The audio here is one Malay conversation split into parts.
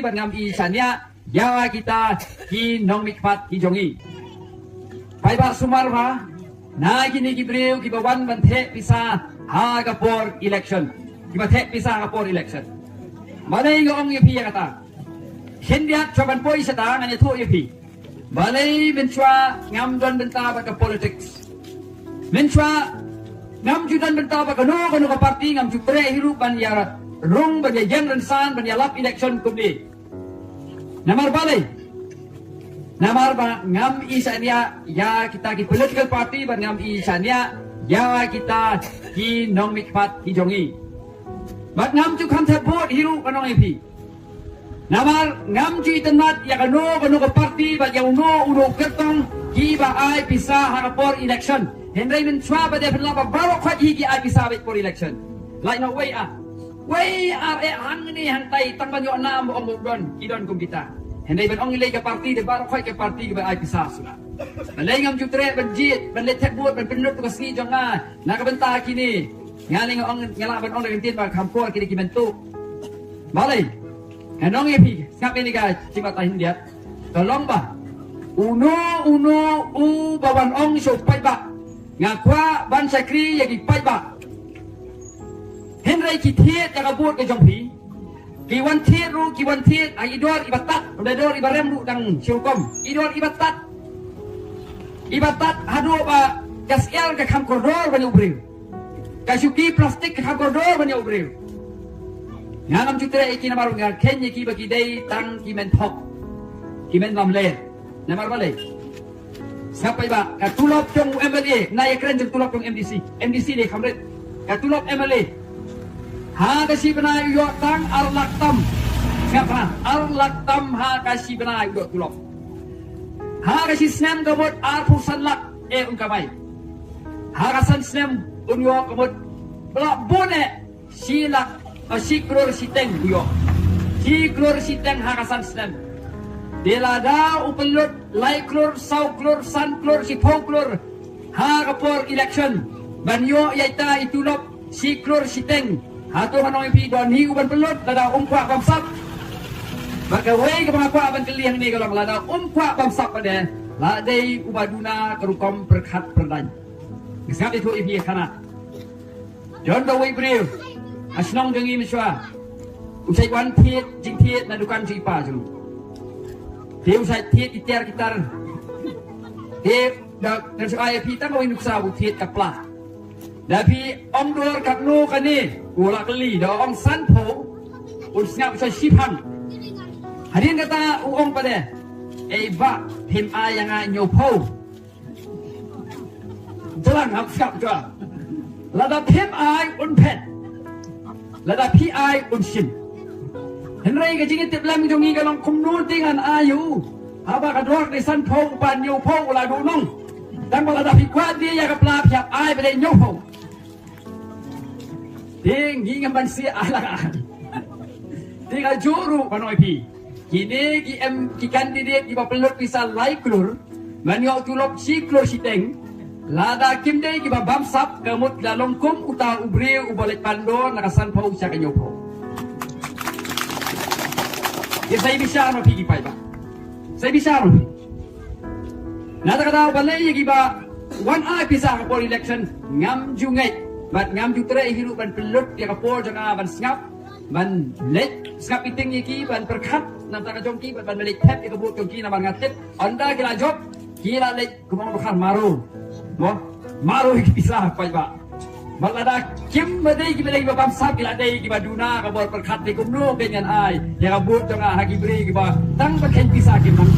ban ngam i sania ya kita ki nong mikpat ki jongi pai ba sumar ba na kini ki breu ki bawan ban the pisa ha ka por election ki ba the pisa ka por election malai ngong ye pi kata hendia choban poi sata ngani thu ye pi malai ben chwa ngam don benta ba ka politics ben chwa ngam judan benta ba ka no ka parti ngam ju pre hiru ban ya rung ban ya yen ran san ban ya lap election kumdi namar balai namar ba ngam isania ya kita ki political party ban ngam isania ya kita ki nong mikpat ki jongi bat ngam ju kan the bot hiru kanong epi namar ngam ju itenat ya kano ka party ban ya uno kertong ki ba ai pisa harapor election henry min chwa ba de phla ba baro khwat hi ki ai pisa ba por election like no way hang ni hang tai tang ban yo nam ong don ki don kum kita henday ban ong ilay ka parti de baro khoi ka parti ka ai pisa sula balay ngam ju tre ban jit ban let bot ban penut ka ski jonga na ka benta kini ngaling ong ngala ban ong na tin ba kampor kini ki bentu balay enong epi ngap ini ka cipa tahin dia tolong ba uno u bawan ong so pai ba ngakwa ban sakri yagi pai ba henry ki thiet ka bot ka jong pi ki wan thiet ai idor ibatat dor ibarem ru dang siukom idor ibatat hado ba gas el ka kham koridor ban ubril ka syuki plastik ka kham koridor ban ubril ngam jutre iki na maru ngar kenye ki bagi dei tang ki men thok ki men lam le na mar bale sampai ba ka tulop jong MLA na ye kren jong tulop jong MDC de khamret ka tulop MLA ha kasi benai yo tang arlaktam siapa arlaktam ha kasi benai yo tulok ha kasi snem gamot arpusan lak ungkabai ha kasan snem unyo gamot belak bone silak siklor siteng yo siklor siteng ha kasan snem delada upelut laiklor sauklor sanklor sipoklor ha kapor election banyo yaita itulop siklor siteng Ato manong ipi don hi uban pelot lada umkwa bamsap maka wei ke mangakwa ban keliang ni kalau lada umkwa bamsap pada ladai ubaduna kerukom berkat perdan gesap itu ipi kana John do wei breu asnong dengi miswa usai wan thiet jing thiet na dukan sipa ju dia usai thiet itiar kitar dia dan soal ipi tan wei nuksa bu thiet kapla Tapi om dor kat no kani gula keli da om san po un snap sa sipan hadin kata uong pada ba him ayang nyo po jalan hap skap jua lada him ay un pet lada pi ay un sin henry ka jingit tiblam jongi kalong kumno tingan ayu aba ka dor de san po pan nyo po la do nong dan lada pi kwa dia ya ka pla piap ay pada nyo po tinggi ngamban si alang tinggal juru panoi pi kini ki kandidat ki pelot bisa laiklur manyo tulok siklor siteng lada kimde ki bamsap kamut lalongkum uta ubre ubalet pando nakasan pau sa kanyo po ya saya bisa no pi pai ba saya bisa no nada kata balai ki ba one eye bisa for election ngam jungai bat ngam jutre hiru ban pelot ya kapor janga ban snap ban let snap iting iki ban perkat nam ta jongki ban melik tap ya kabut jongki na ban ngatit anda kila job kila let kumang bakar maru mo maru iki bisa pai ba balada kim badai ki balai babam sap kila dai ki baduna kabor perkat di kumno dengan ai ya kabut janga hagi beri ki ba tang ban ken bisa kim nang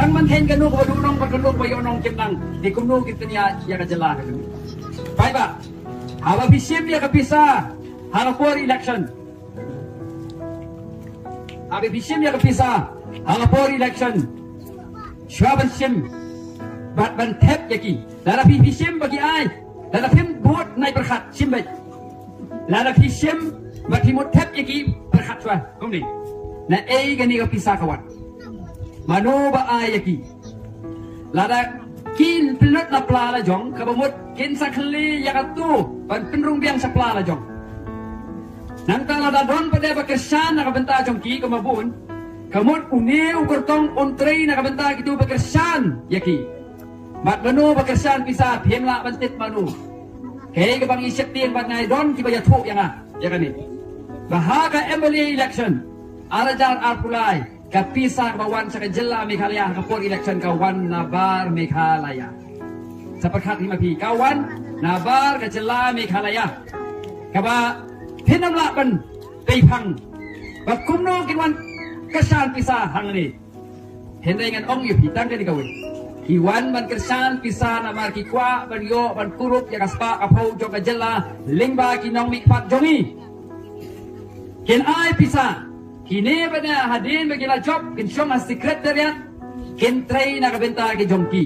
tang man ken kanu ko dunong ba kanu ba yonong kim nang di kumno kitnya ya ka jela pai ba Aba bisim ya kapisa harapor election. Aba bisim ya kapisa harapor election. Swaban sim bat ban tep yaki. Lara bisim bagi ai. Lara pim bot nai berkat sim bat. Lara bisim bagi mot tep yaki berkat swa. Kumni. Na gani kapisa kawan. Mano ba ai yaki. Lara kin pelot na pla la jong kabamut kin sakli yakatu ban penrung biang sapla la jong nang tala da don pada bakesan na kabenta jong ki kamabun Kamut uniu kertong ontray na kabenta gitu bekersan yaki. Mat manu bekersan bisa pemla bantit manu. Kaya kabang isip tiyan bat ngay don kiba yatuk yang kan ni. Bahaga MLA election. Arajan arpulay kapisa kawan sa kajela Meghalaya kapor election kawan nabar Meghalaya. Sa pagkat himapi kawan nabar kajela Meghalaya. Kaba pinamlaban paypang. Bagkumno kinwan kesan pisah hang ni. Henday ngan ong yu pitang kan ikawin. Iwan man kesan pisah na marki kwa ban yo ban kurup ya kaspa kapau jo kajela lingba kinong mikpat jongi. Kin ay pisah. Kini bana hadin bagila job kin syong sekretariat kin tray na kabenta ki jongki.